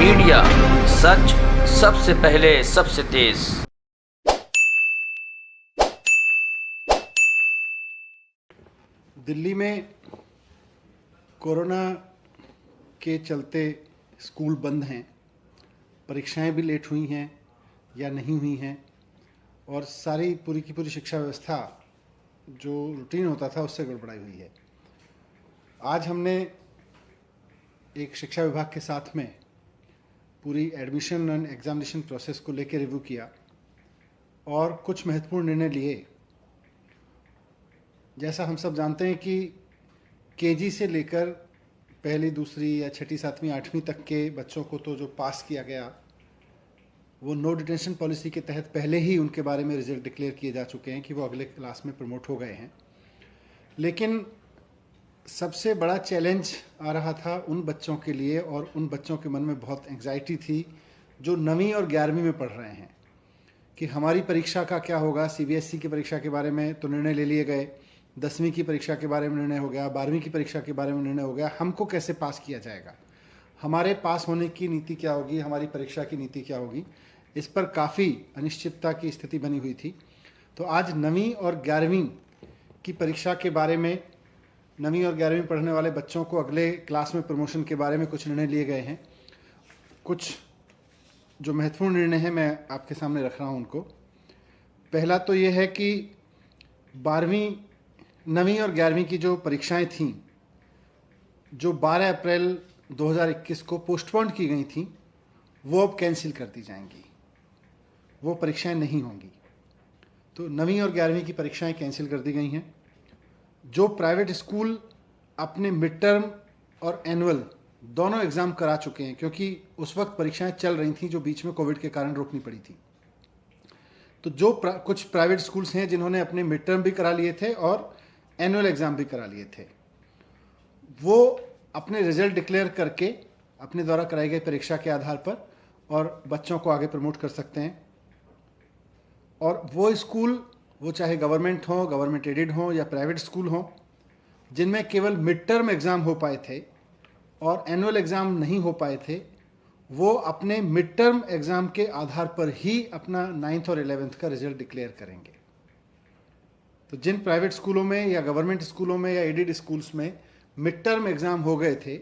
Media, सच सबसे पहले सबसे तेज। दिल्ली में कोरोना के चलते स्कूल बंद हैं, परीक्षाएं भी लेट हुई हैं या नहीं हुई हैं और सारी पूरी की पूरी शिक्षा व्यवस्था जो रूटीन होता था उससे गड़बड़ाई हुई है। आज हमने एक शिक्षा विभाग के साथ में पूरी एडमिशन एंड एग्जामिनेशन प्रोसेस को लेकर रिव्यू किया और कुछ महत्वपूर्ण निर्णय लिए। जैसा हम सब जानते हैं कि केजी से लेकर पहली, दूसरी या छठी, सातवीं, आठवीं तक के बच्चों को तो जो पास किया गया वो नो डिटेंशन पॉलिसी के तहत पहले ही उनके बारे में रिजल्ट डिक्लेयर किए जा चुके हैं कि वो अगले क्लास में प्रमोट हो गए हैं। लेकिन सबसे बड़ा चैलेंज आ रहा था उन बच्चों के लिए और उन बच्चों के मन में बहुत एंग्जाइटी थी जो 9वीं और 11वीं में पढ़ रहे हैं कि हमारी परीक्षा का क्या होगा। सीबीएसई की परीक्षा के बारे में तो निर्णय ले लिए गए, 10वीं की परीक्षा के बारे में निर्णय हो गया, 12वीं की परीक्षा के बारे में निर्णय हो गया। हमको कैसे पास किया जाएगा, हमारे पास होने की नीति क्या होगी, हमारी परीक्षा की नीति क्या होगी, इस पर काफ़ी अनिश्चितता की स्थिति बनी हुई थी। तो आज 9वीं और 11वीं की परीक्षा के बारे में, 9वीं और 11वीं पढ़ने वाले बच्चों को अगले क्लास में प्रमोशन के बारे में कुछ निर्णय लिए गए हैं। कुछ जो महत्वपूर्ण निर्णय हैं मैं आपके सामने रख रहा हूं उनको। पहला तो ये है कि 9वीं और 11वीं की जो परीक्षाएं थीं, जो 12 अप्रैल 2021 को पोस्टपोन की गई थीं, वो अब कैंसिल कर दी जाएंगी, वो परीक्षाएं नहीं होंगी। तो 9वीं और 11वीं की परीक्षाएं कैंसिल कर दी गई हैं। जो प्राइवेट स्कूल अपने मिड टर्म और एनुअल दोनों एग्ज़ाम करा चुके हैं, क्योंकि उस वक्त परीक्षाएं चल रही थीं जो बीच में कोविड के कारण रोकनी पड़ी थी, तो जो कुछ प्राइवेट स्कूल्स हैं जिन्होंने अपने मिड टर्म भी करा लिए थे और एनुअल एग्ज़ाम भी करा लिए थे, वो अपने रिजल्ट डिक्लेयर करके अपने द्वारा कराई गई परीक्षा के आधार पर और बच्चों को आगे प्रमोट कर सकते हैं। और वो स्कूल, वो चाहे गवर्नमेंट हो, गवर्नमेंट एडेड हो या प्राइवेट स्कूल हो, जिनमें केवल मिड टर्म एग्ज़ाम हो पाए थे और एनुअल एग्ज़ाम नहीं हो पाए थे, वो अपने मिड टर्म एग्ज़ाम के आधार पर ही अपना 9th और 11th का रिजल्ट डिक्लेयर करेंगे। तो जिन प्राइवेट स्कूलों में या गवर्नमेंट स्कूलों में या एडेड स्कूल्स में मिड टर्म एग्ज़ाम हो गए थे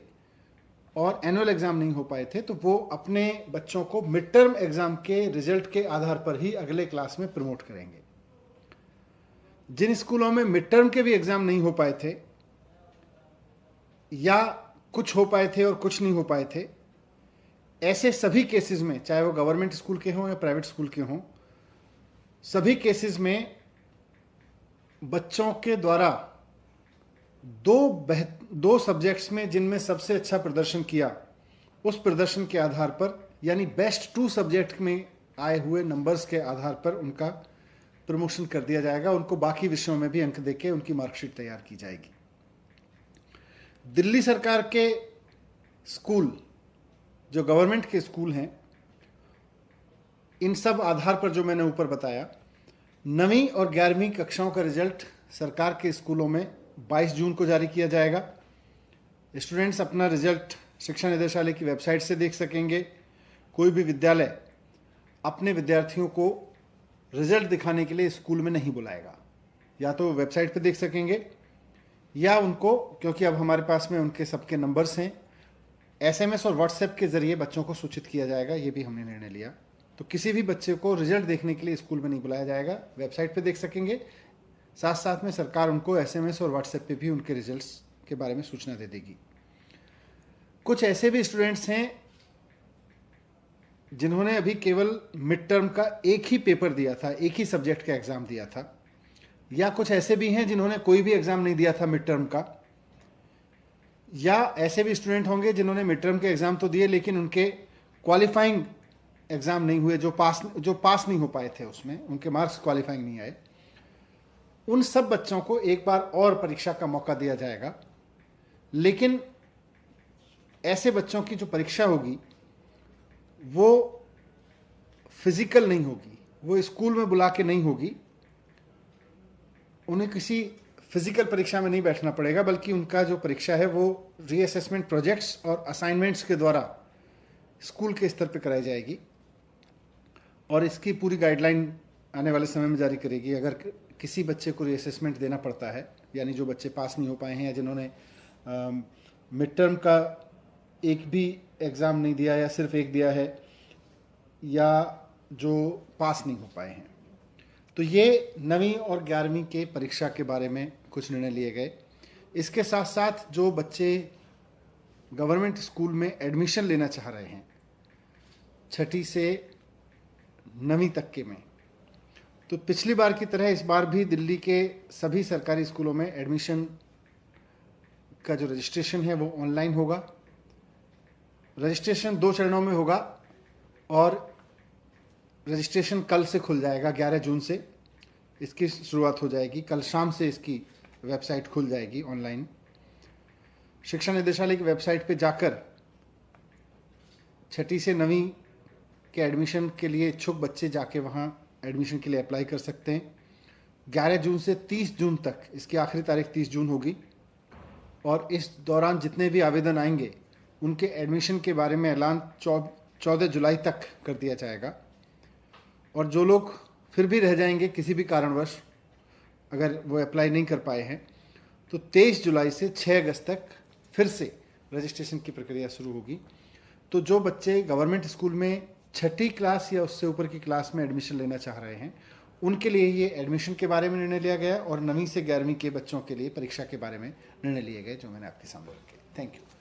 और एनुअल एग्ज़ाम नहीं हो पाए थे, तो वो अपने बच्चों को मिड टर्म एग्ज़ाम के रिजल्ट के आधार पर ही अगले क्लास में प्रमोट करेंगे। जिन स्कूलों में मिड टर्म के भी एग्ज़ाम नहीं हो पाए थे या कुछ हो पाए थे और कुछ नहीं हो पाए थे, ऐसे सभी केसेस में, चाहे वो गवर्नमेंट स्कूल के हों या प्राइवेट स्कूल के हों, सभी केसेस में बच्चों के द्वारा दो सब्जेक्ट्स में जिनमें सबसे अच्छा प्रदर्शन किया, उस प्रदर्शन के आधार पर, यानी बेस्ट 2 सब्जेक्ट में आए हुए नंबर्स के आधार पर उनका प्रमोशन कर दिया जाएगा। उनको बाकी विषयों में भी अंक देके उनकी मार्कशीट तैयार की जाएगी। दिल्ली सरकार के स्कूल, जो गवर्नमेंट के स्कूल हैं, इन सब आधार पर जो मैंने ऊपर बताया, 9वीं और 11वीं कक्षाओं का रिजल्ट सरकार के स्कूलों में 22 जून को जारी किया जाएगा। स्टूडेंट्स अपना रिजल्ट शिक्षा निदेशालय की वेबसाइट से देख सकेंगे। कोई भी विद्यालय अपने विद्यार्थियों को रिजल्ट दिखाने के लिए स्कूल में नहीं बुलाएगा, या तो वेबसाइट पे देख सकेंगे या उनको, क्योंकि अब हमारे पास में उनके सबके नंबर्स हैं, एसएमएस और व्हाट्सएप के जरिए बच्चों को सूचित किया जाएगा। ये भी हमने निर्णय लिया। तो किसी भी बच्चे को रिजल्ट देखने के लिए स्कूल में नहीं बुलाया जाएगा, वेबसाइट पे देख सकेंगे। साथ साथ में सरकार उनको एसएमएस और व्हाट्सएप पे भी उनके रिजल्ट्स के बारे में सूचना दे देगी। कुछ ऐसे भी स्टूडेंट्स हैं जिन्होंने अभी केवल मिड टर्म का एक ही पेपर दिया था, एक ही सब्जेक्ट का एग्जाम दिया था, या कुछ ऐसे भी हैं जिन्होंने कोई भी एग्जाम नहीं दिया था मिड टर्म का, या ऐसे भी स्टूडेंट होंगे जिन्होंने मिड टर्म के एग्जाम तो दिए लेकिन उनके क्वालिफाइंग एग्जाम नहीं हुए, जो पास नहीं हो पाए थे, उसमें उनके मार्क्स क्वालिफाइंग नहीं आए। उन सब बच्चों को एक बार और परीक्षा का मौका दिया जाएगा। लेकिन ऐसे बच्चों की जो परीक्षा होगी वो फिजिकल नहीं होगी, वो स्कूल में बुला के नहीं होगी, उन्हें किसी फिजिकल परीक्षा में नहीं बैठना पड़ेगा, बल्कि उनका जो परीक्षा है वो रीअसेसमेंट प्रोजेक्ट्स और असाइनमेंट्स के द्वारा स्कूल के स्तर पर कराई जाएगी और इसकी पूरी गाइडलाइन आने वाले समय में जारी करेगी। अगर किसी बच्चे को रीअसेसमेंट देना पड़ता है, यानी जो बच्चे पास नहीं हो पाए हैं या जिन्होंने मिड टर्म का एक भी एग्ज़ाम नहीं दिया या सिर्फ एक दिया है या जो पास नहीं हो पाए हैं, तो ये 9वीं और 11वीं के परीक्षा के बारे में कुछ निर्णय लिए गए। इसके साथ साथ जो बच्चे गवर्नमेंट स्कूल में एडमिशन लेना चाह रहे हैं 6ठी से 9वीं तक के में, तो पिछली बार की तरह इस बार भी दिल्ली के सभी सरकारी स्कूलों में एडमिशन का जो रजिस्ट्रेशन है वो ऑनलाइन होगा। रजिस्ट्रेशन 2 चरणों में होगा और रजिस्ट्रेशन कल से खुल जाएगा। 11 जून से इसकी शुरुआत हो जाएगी। कल शाम से इसकी वेबसाइट खुल जाएगी ऑनलाइन। शिक्षा निदेशालय की वेबसाइट पे जाकर 6ठी से 9वीं के एडमिशन के लिए इच्छुक बच्चे जाके वहाँ एडमिशन के लिए अप्लाई कर सकते हैं। 11 जून से 30 जून तक, इसकी आखिरी तारीख 30 जून होगी और इस दौरान जितने भी आवेदन आएंगे उनके एडमिशन के बारे में ऐलान 14 जुलाई तक कर दिया जाएगा। और जो लोग फिर भी रह जाएंगे किसी भी कारणवश, अगर वो अप्लाई नहीं कर पाए हैं, तो 23 जुलाई से 6 अगस्त तक फिर से रजिस्ट्रेशन की प्रक्रिया शुरू होगी। तो जो बच्चे गवर्नमेंट स्कूल में 6ठी क्लास या उससे ऊपर की क्लास में एडमिशन लेना चाह रहे हैं, उनके लिए ये एडमिशन के बारे में निर्णय लिया गया और 9वीं से 11वीं के बच्चों के लिए परीक्षा के बारे में निर्णय लिए गए, जो मैंने आपके सामने रखे। Thank you.